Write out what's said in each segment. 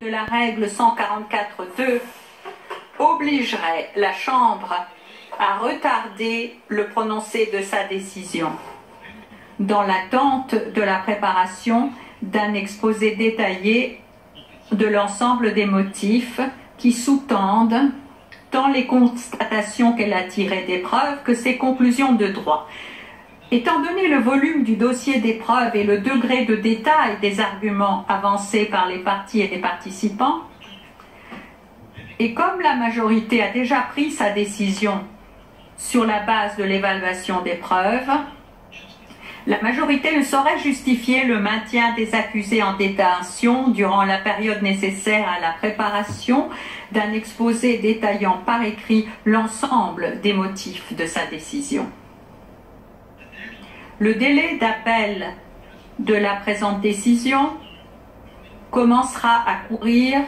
de la règle 144.2 obligerait la Chambre à retarder le prononcé de sa décision, dans l'attente de la préparation d'un exposé détaillé de l'ensemble des motifs qui sous-tendent tant les constatations qu'elle a tirées des preuves que ses conclusions de droit. Étant donné le volume du dossier des preuves et le degré de détail des arguments avancés par les parties et les participants, et comme la majorité a déjà pris sa décision sur la base de l'évaluation des preuves, la majorité ne saurait justifier le maintien des accusés en détention durant la période nécessaire à la préparation d'un exposé détaillant par écrit l'ensemble des motifs de sa décision. Le délai d'appel de la présente décision commencera à courir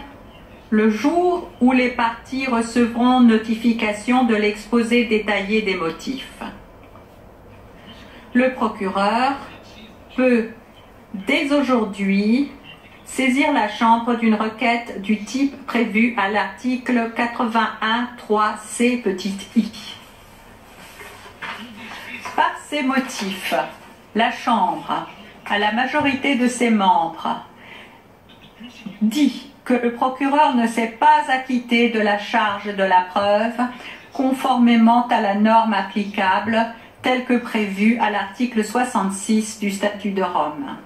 le jour où les parties recevront notification de l'exposé détaillé des motifs. Le procureur peut, dès aujourd'hui, saisir la Chambre d'une requête du type prévu à l'article 81.3c i. Par ces motifs, la Chambre, à la majorité de ses membres, dit que le procureur ne s'est pas acquitté de la charge de la preuve conformément à la norme applicable telle que prévue à l'article 66 du Statut de Rome.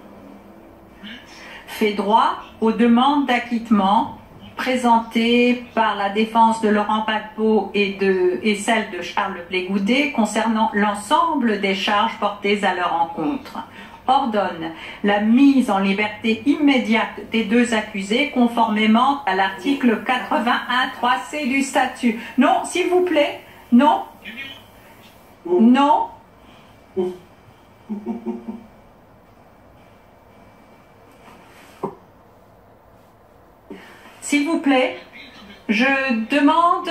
Fait droit aux demandes d'acquittement présentées par la défense de Laurent Gbagbo et celle de Charles Blé-Goudet concernant l'ensemble des charges portées à leur encontre. Ordonne la mise en liberté immédiate des deux accusés conformément à l'article 81.3c du statut. Non, s'il vous plaît, non. Non. S'il vous plaît, je demande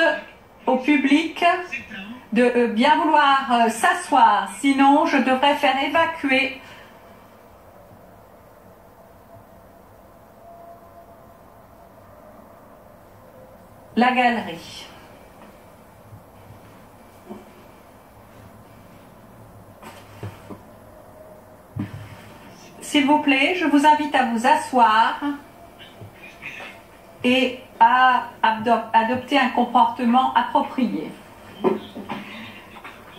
au public de bien vouloir s'asseoir, sinon je devrais faire évacuer la galerie. S'il vous plaît, je vous invite à vous asseoir et à adopter un comportement approprié.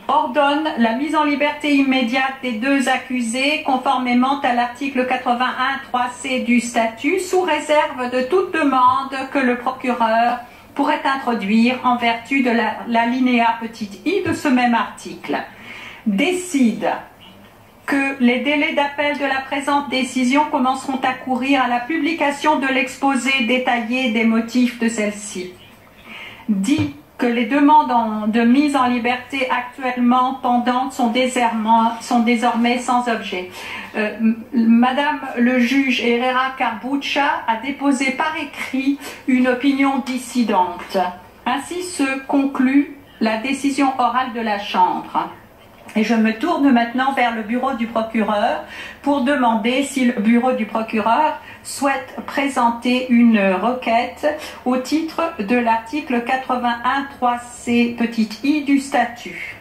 Ordonne la mise en liberté immédiate des deux accusés conformément à l'article 81.3c du statut sous réserve de toute demande que le procureur pourrait introduire en vertu de l'alinéa i de ce même article. Décide que les délais d'appel de la présente décision commenceront à courir à la publication de l'exposé détaillé des motifs de celle-ci. Dit que les demandes de mise en liberté actuellement pendantes sont désormais sans objet. Madame le juge Herrera Carbuccia a déposé par écrit une opinion dissidente. Ainsi se conclut la décision orale de la Chambre. Et je me tourne maintenant vers le bureau du procureur pour demander si le bureau du procureur souhaite présenter une requête au titre de l'article 81.3c i du statut.